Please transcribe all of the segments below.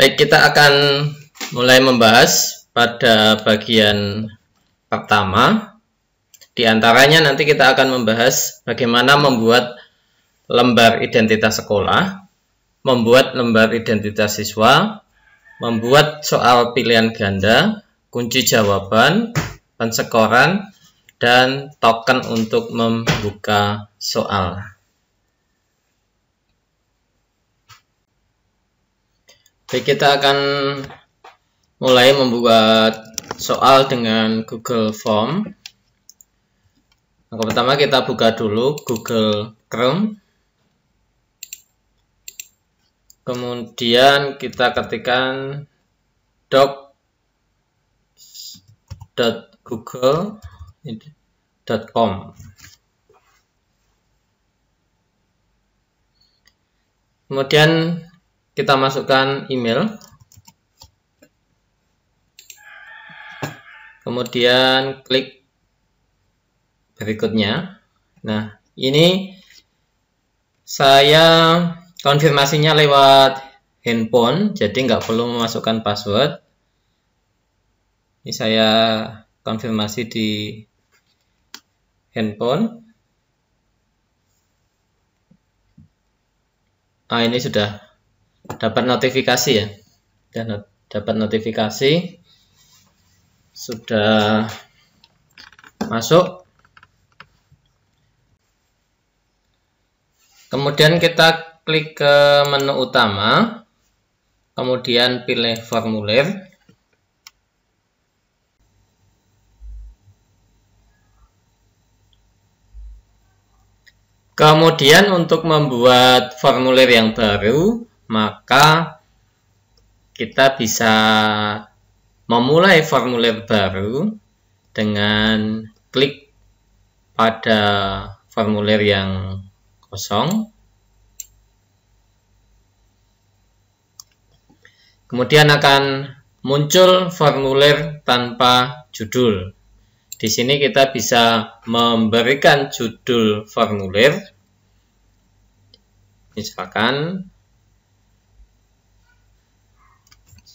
Baik, kita akan mulai membahas pada bagian pertama. Di antaranya nanti kita akan membahas bagaimana membuat lembar identitas sekolah, membuat lembar identitas siswa, membuat soal pilihan ganda, kunci jawaban, penskoran, dan token untuk membuka soal. Baik, kita akan mulai membuat soal dengan Google Form. Yang pertama kita buka dulu Google Chrome. Kemudian kita ketikkan docs.google.com. Kemudian kita masukkan email. Kemudian klik berikutnya. Nah, ini saya konfirmasinya lewat handphone, jadi nggak perlu memasukkan password. Ini saya konfirmasi di handphone. Nah, ini sudah dapat notifikasi ya. Dan dapat notifikasi sudah masuk. Kemudian kita klik ke menu utama, kemudian pilih formulir. Kemudian untuk membuat formulir yang baru, maka kita bisa memulai formulir baru dengan klik pada formulir yang kosong. Kemudian akan muncul formulir tanpa judul. Di sini kita bisa memberikan judul formulir. Misalkan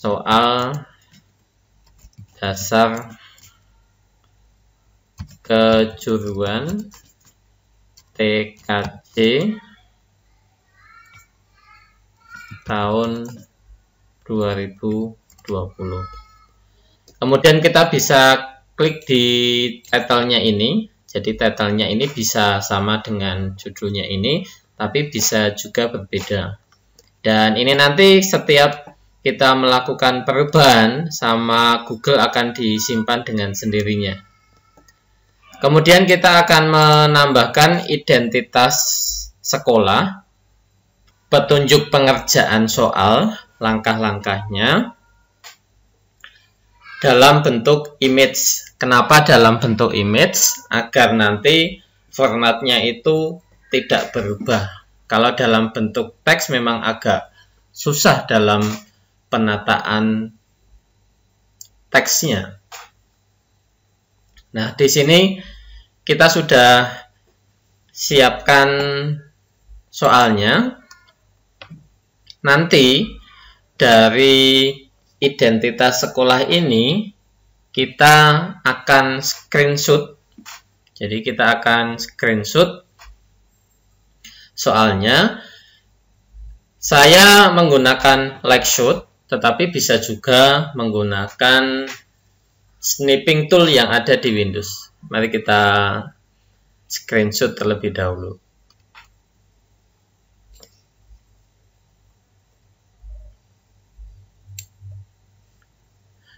soal dasar kejuruan TKJ tahun 2020. Kemudian kita bisa klik di title-nya ini. Jadi title-nya ini bisa sama dengan judulnya ini, tapi bisa juga berbeda. Dan ini nanti setiap kita melakukan perubahan sama Google akan disimpan dengan sendirinya. Kemudian kita akan menambahkan identitas sekolah, petunjuk pengerjaan soal, langkah-langkahnya dalam bentuk image. Kenapa dalam bentuk image? Agar nanti formatnya itu tidak berubah. Kalau dalam bentuk teks memang agak susah dalam penataan teksnya. Nah, di sini kita sudah siapkan soalnya. Nanti dari identitas sekolah ini kita akan screenshot. Jadi kita akan screenshot soalnya. Saya menggunakan Lightshot, tetapi bisa juga menggunakan snipping tool yang ada di Windows. Mari kita screenshot terlebih dahulu.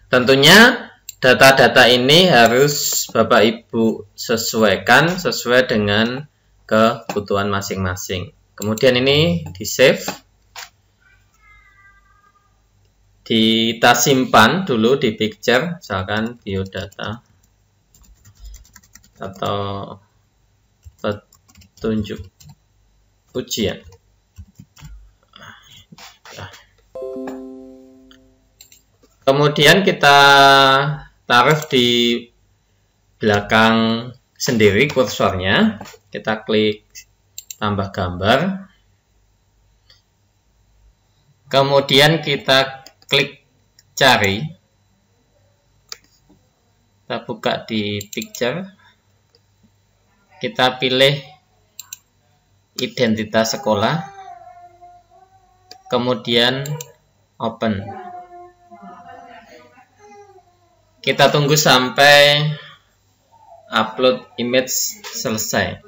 Tentunya data-data ini harus Bapak Ibu sesuaikan sesuai dengan kebutuhan masing-masing. Kemudian ini di save. Kita simpan dulu di picture, misalkan biodata atau petunjuk ujian. Kemudian kita taruh di belakang sendiri kursornya. Kita klik tambah gambar. Kemudian kita klik cari, kita buka di picture, kita pilih identitas sekolah, kemudian open. Kita tunggu sampai upload image selesai.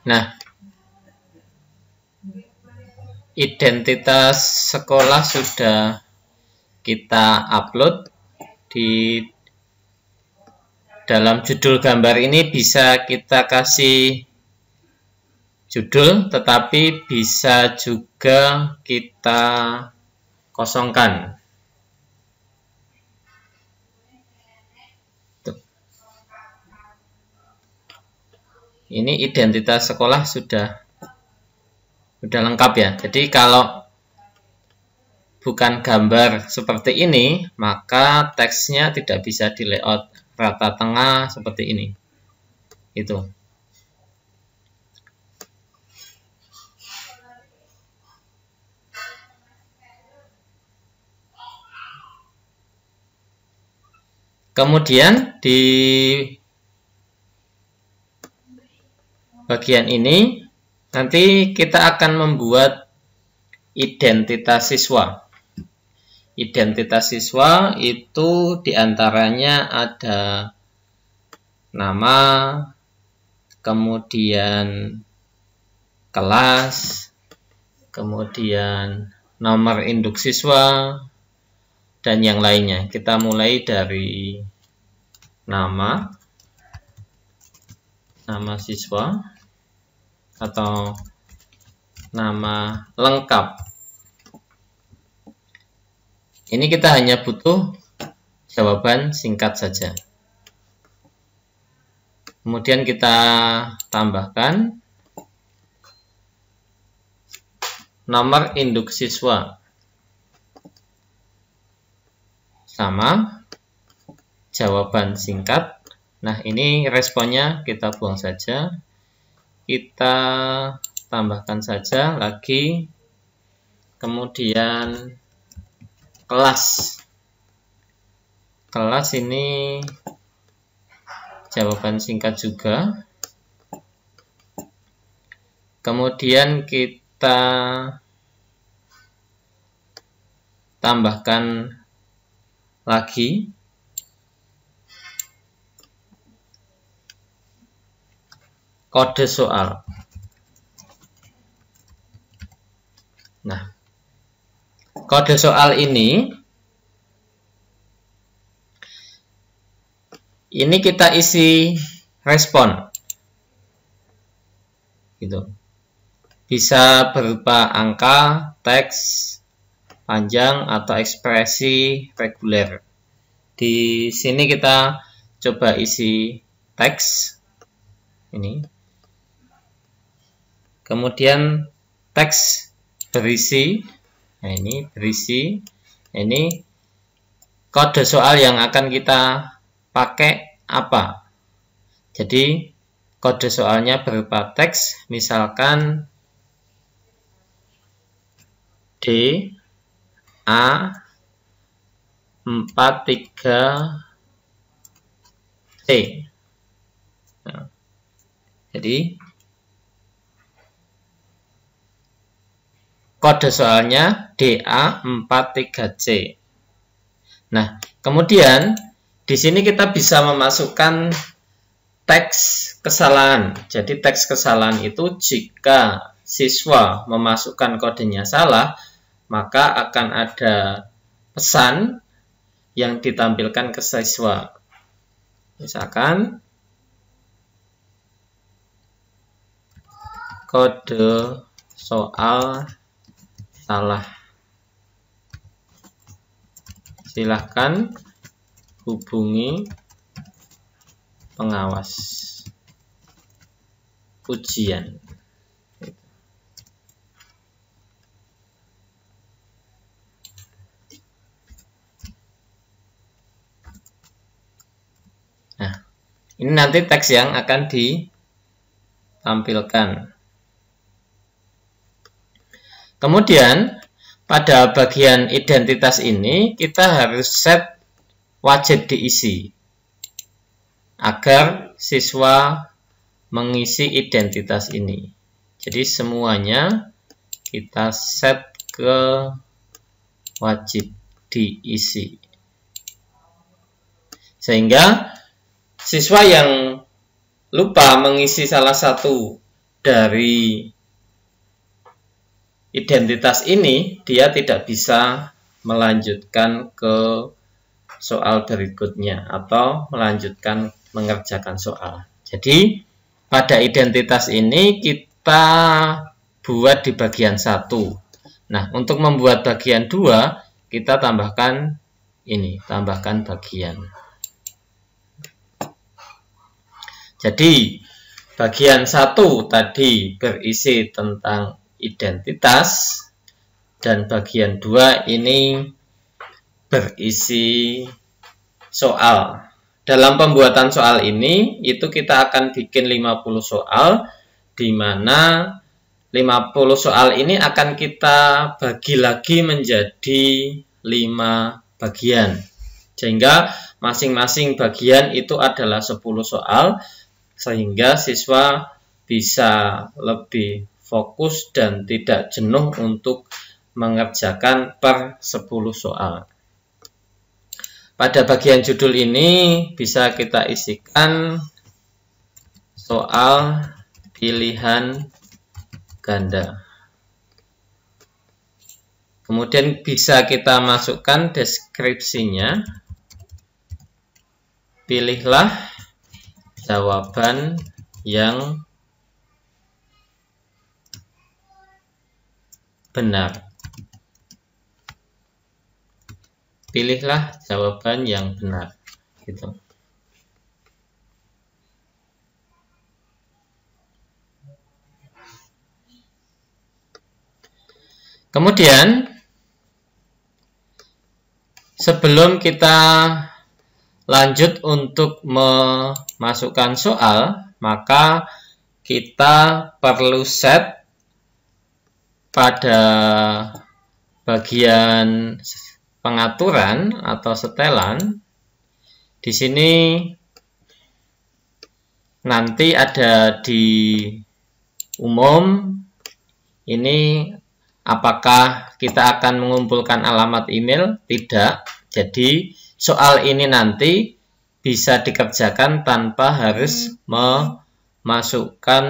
Nah, identitas sekolah sudah kita upload. Di dalam judul gambar ini bisa kita kasih judul, tetapi bisa juga kita kosongkan. Ini identitas sekolah sudah lengkap ya. Jadi kalau bukan gambar seperti ini, maka teksnya tidak bisa di layout rata tengah seperti ini. Itu. Kemudian di bagian ini nanti kita akan membuat identitas siswa. Identitas siswa itu diantaranya ada nama, kemudian kelas, kemudian nomor induk siswa, dan yang lainnya. Kita mulai dari nama siswa atau nama lengkap. Ini kita hanya butuh jawaban singkat saja. Kemudian kita tambahkan nomor induk siswa sama jawaban singkat. Nah, ini responnya kita buang saja. Kita tambahkan saja lagi. Kemudian kelas. Kelas ini jawaban singkat juga. Kemudian kita tambahkan lagi kode soal. Nah, kode soal ini kita isi respon. Gitu. Bisa berupa angka, teks panjang atau ekspresi reguler. Di sini kita coba isi teks ini. Kemudian teks berisi. Nah, ini berisi. Ini kode soal yang akan kita pakai apa? Jadi kode soalnya berupa teks, misalkan D A 43C. Nah, jadi kode soalnya DA43C. Nah, kemudian di sini kita bisa memasukkan teks kesalahan. Jadi teks kesalahan itu jika siswa memasukkan kodenya salah, maka akan ada pesan yang ditampilkan ke siswa. Misalkan kode soal salah. Silahkan hubungi pengawas ujian. Ini nanti teks yang akan ditampilkan. Kemudian pada bagian identitas ini kita harus set wajib diisi agar siswa mengisi identitas ini. Jadi semuanya kita set ke wajib diisi. Sehingga siswa yang lupa mengisi salah satu dari identitas ini, dia tidak bisa melanjutkan ke soal berikutnya atau melanjutkan mengerjakan soal. Jadi pada identitas ini kita buat di bagian 1. Nah, untuk membuat bagian 2 kita tambahkan ini, tambahkan bagian. Jadi bagian 1 tadi berisi tentang identitas dan bagian 2 ini berisi soal. Dalam pembuatan soal ini itu kita akan bikin 50 soal, di mana 50 soal ini akan kita bagi lagi menjadi 5 bagian. Sehingga masing-masing bagian itu adalah 10 soal, sehingga siswa bisa lebih fokus dan tidak jenuh untuk mengerjakan per 10 soal. Pada bagian judul ini bisa kita isikan soal pilihan ganda. Kemudian bisa kita masukkan deskripsinya. Pilihlah jawaban yang benar. Pilihlah jawaban yang benar. Gitu. Kemudian sebelum kita lanjut untuk memasukkan soal, maka kita perlu set pada bagian pengaturan atau setelan. Di sini nanti ada di umum, ini apakah kita akan mengumpulkan alamat email? Tidak. Jadi soal ini nanti bisa dikerjakan tanpa harus memasukkan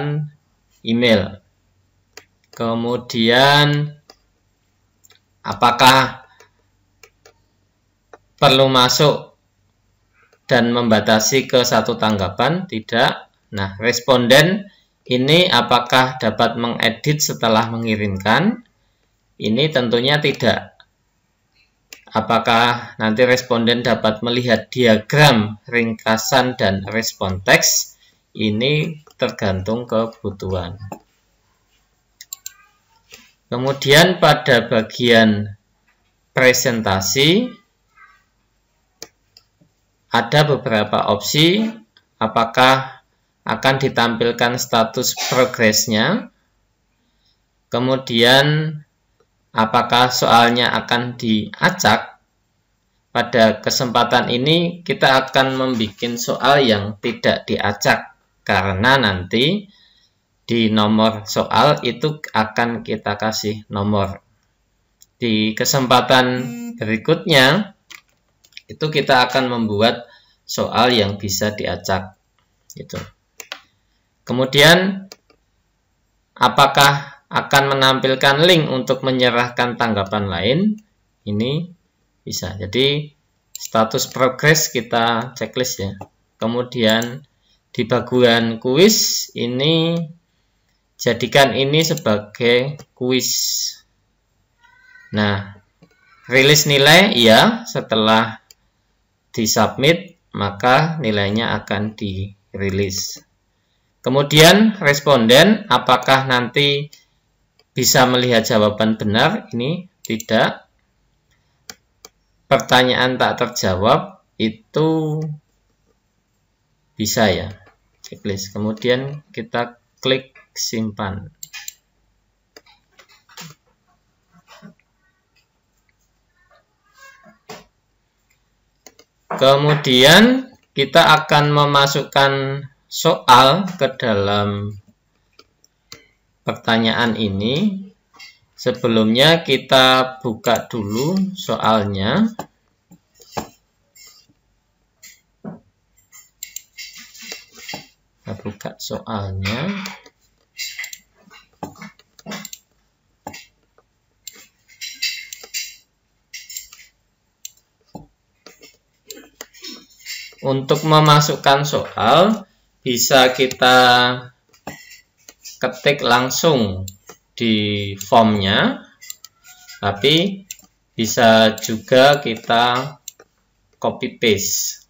email. Kemudian apakah perlu masuk dan membatasi ke 1 tanggapan? Tidak. Nah, responden ini apakah dapat mengedit setelah mengirimkan? Ini tentunya tidak. Apakah nanti responden dapat melihat diagram, ringkasan, dan respon teks? Ini tergantung kebutuhan. Kemudian pada bagian presentasi ada beberapa opsi. Apakah akan ditampilkan status progresnya? Kemudian apakah soalnya akan diacak? Pada kesempatan ini kita akan membuat soal yang tidak diacak, karena nanti di nomor soal itu akan kita kasih nomor. Di kesempatan berikutnya itu kita akan membuat soal yang bisa diacak. Gitu. Kemudian apakah akan menampilkan link untuk menyerahkan tanggapan lain? Ini bisa. Jadi status progress kita checklist ya. Kemudian di bagian kuis ini jadikan ini sebagai kuis. Nah, rilis nilai ya, setelah disubmit maka nilainya akan dirilis. Kemudian responden apakah nanti bisa melihat jawaban benar? Ini tidak. Pertanyaan tak terjawab itu bisa ya, checklist. Kemudian kita klik simpan. Kemudian kita akan memasukkan soal ke dalam pertanyaan ini. Sebelumnya kita buka dulu soalnya. Kita buka soalnya. Untuk memasukkan soal, bisa kita ketik langsung di formnya, tapi bisa juga kita copy paste.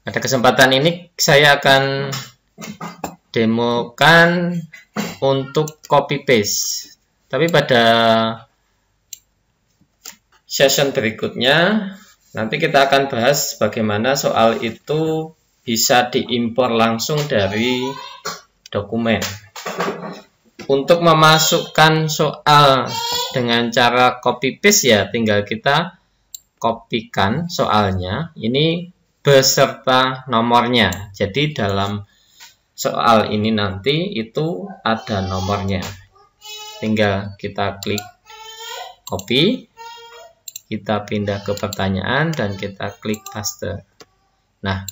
Pada kesempatan ini saya akan demokan untuk copy paste, tapi pada session berikutnya nanti kita akan bahas bagaimana soal itu bisa diimpor langsung dari dokumen. Untuk memasukkan soal dengan cara copy paste ya, tinggal kita kopikan soalnya ini beserta nomornya. Jadi dalam soal ini nanti itu ada nomornya. Tinggal kita klik copy, kita pindah ke pertanyaan dan kita klik paste. Nah,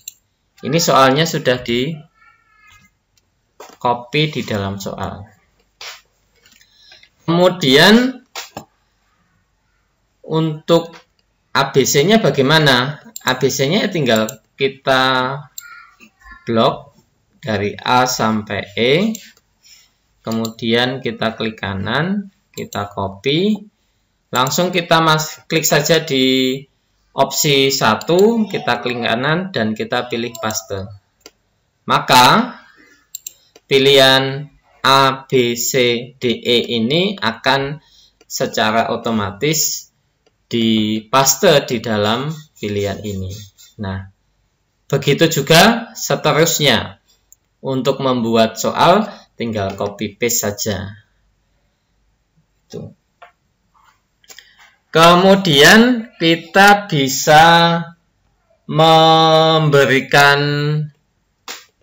ini soalnya sudah di copy di dalam soal. Kemudian untuk ABC-nya bagaimana? ABC-nya tinggal kita blok dari A sampai E. Kemudian kita klik kanan, kita copy. Langsung kita klik saja di opsi 1, kita klik kanan dan kita pilih paste. Maka pilihan A, B, C, D, E ini akan secara otomatis dipaste di dalam pilihan ini. Nah, begitu juga seterusnya. Untuk membuat soal tinggal copy paste saja. Tuh. Kemudian kita bisa memberikan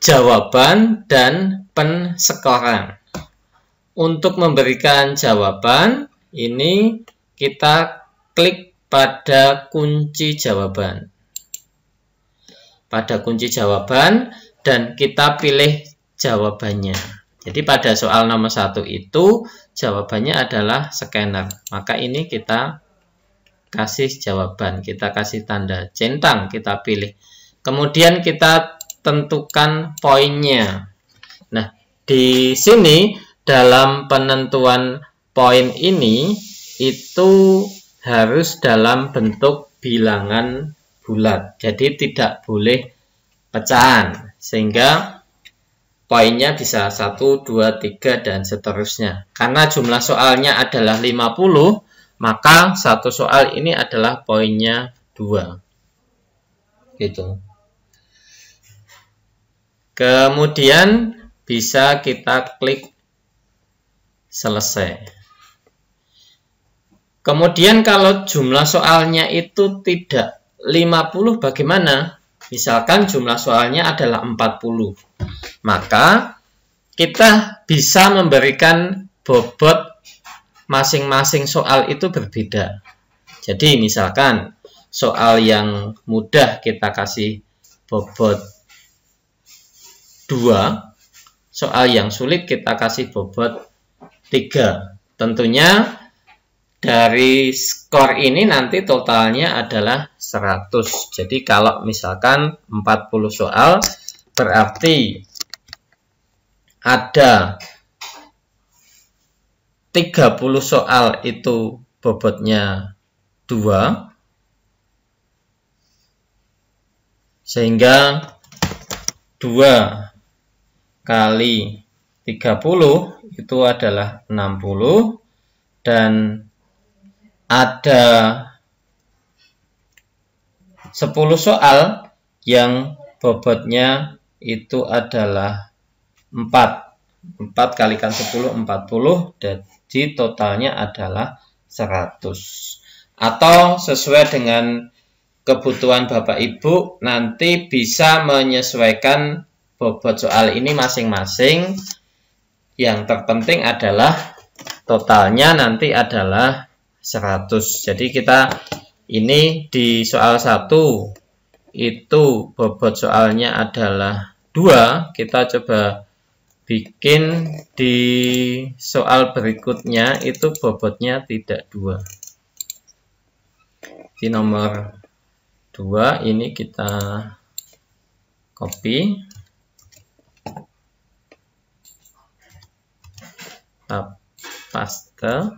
jawaban dan penskoran. Untuk memberikan jawaban, ini kita klik pada kunci jawaban. Pada kunci jawaban dan kita pilih jawabannya. Jadi pada soal nomor 1 itu jawabannya adalah scanner. Maka ini kita kasih jawaban, kita kasih tanda centang, kita pilih. Kemudian kita tentukan poinnya. Nah, di sini dalam penentuan poin ini itu harus dalam bentuk bilangan bulat. Jadi tidak boleh pecahan, sehingga poinnya bisa 1, 2, 3, dan seterusnya. Karena jumlah soalnya adalah 50, maka satu soal ini adalah poinnya 2. Gitu. Kemudian bisa kita klik selesai. Kemudian kalau jumlah soalnya itu tidak 50 bagaimana? Misalkan jumlah soalnya adalah 40. Maka kita bisa memberikan bobot masing-masing soal itu berbeda. Jadi misalkan soal yang mudah kita kasih bobot 2, soal yang sulit kita kasih bobot 3. Tentunya dari skor ini nanti totalnya adalah 100. Jadi kalau misalkan 40 soal berarti ada 30 soal itu bobotnya 2, sehingga 2 kali 30 itu adalah 60, dan ada 10 soal yang bobotnya itu adalah 4. 4 kalikan 10, 40. Jadi totalnya adalah 100. Atau sesuai dengan kebutuhan Bapak Ibu, nanti bisa menyesuaikan bobot soal ini masing-masing. Yang terpenting adalah totalnya nanti adalah 100. Jadi kita ini di soal 1 itu bobot soalnya adalah 2. Kita coba bikin di soal berikutnya itu bobotnya tidak 2. Di nomor 2 ini kita copy, paste,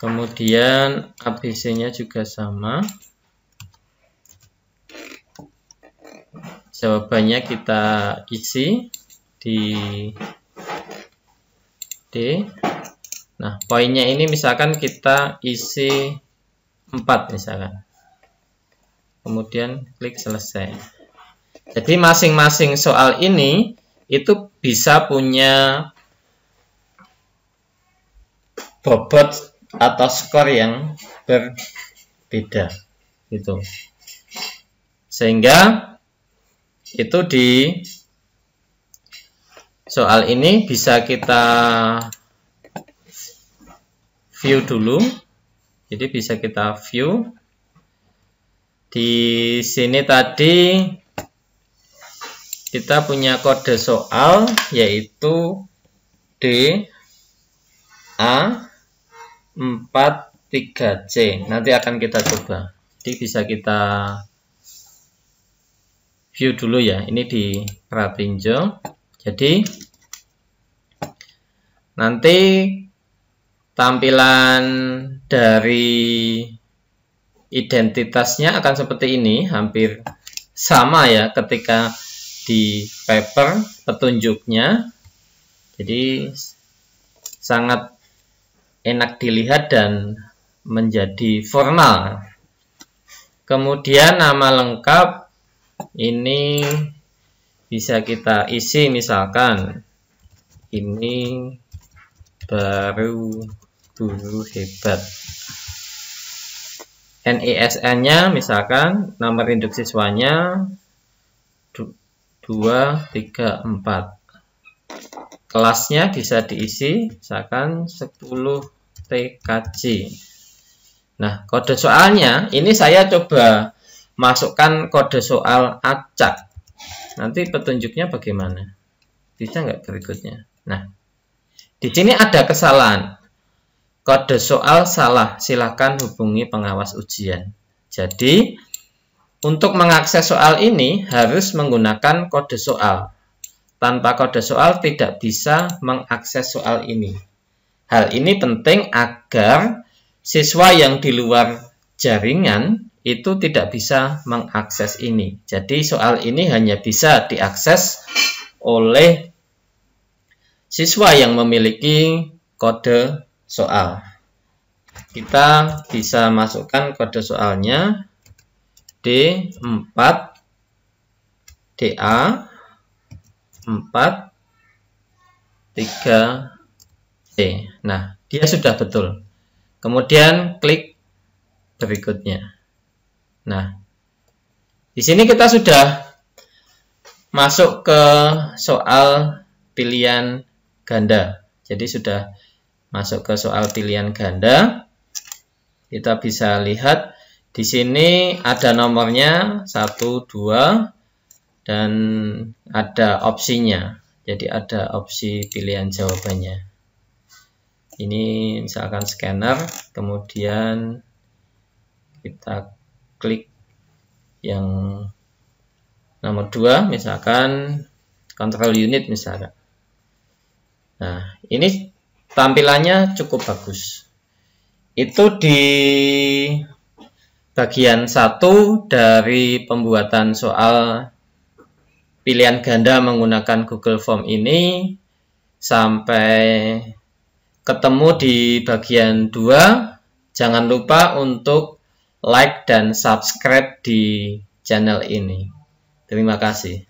kemudian ABC-nya juga sama. Jawabannya kita isi di D. Nah, poinnya ini misalkan kita isi 4 misalkan. Kemudian klik selesai. Jadi masing-masing soal ini itu bisa punya bobot atau skor yang berbeda gitu. Sehingga itu di soal ini bisa kita view dulu. Jadi bisa kita view. Di sini tadi kita punya kode soal yaitu DA43C. Nanti akan kita coba. Jadi bisa kita view dulu ya. Ini di Pratinjo. Jadi nanti tampilan dari identitasnya akan seperti ini, hampir sama ya ketika di paper petunjuknya. Jadi sangat enak dilihat dan menjadi formal. Kemudian nama lengkap ini bisa kita isi, misalkan ini baru guru hebat. NISN-nya misalkan nomor induk siswanya 234. Kelasnya bisa diisi misalkan 10 TKJ. Nah, kode soalnya ini saya coba masukkan kode soal acak. Nanti petunjuknya bagaimana? Bisa nggak berikutnya? Nah, di sini ada kesalahan. Kode soal salah, silakan hubungi pengawas ujian. Jadi, untuk mengakses soal ini harus menggunakan kode soal. Tanpa kode soal tidak bisa mengakses soal ini. Hal ini penting agar siswa yang di luar jaringan itu tidak bisa mengakses ini. Jadi soal ini hanya bisa diakses oleh siswa yang memiliki kode soal. Kita bisa masukkan kode soalnya D4 DA 4 3C. Nah, dia sudah betul. Kemudian klik berikutnya. Nah, di sini kita sudah masuk ke soal pilihan ganda. Jadi sudah masuk ke soal pilihan ganda. Kita bisa lihat di sini ada nomornya 1, 2 dan ada opsinya. Jadi ada opsi pilihan jawabannya. Ini misalkan scanner, kemudian kita klik yang nomor 2, misalkan control unit misalkan. Nah, ini tampilannya cukup bagus. Itu di bagian 1 dari pembuatan soal pilihan ganda menggunakan Google Form ini sampai ketemu di bagian 2 Jangan lupa untuk like dan subscribe di channel ini. Terima kasih.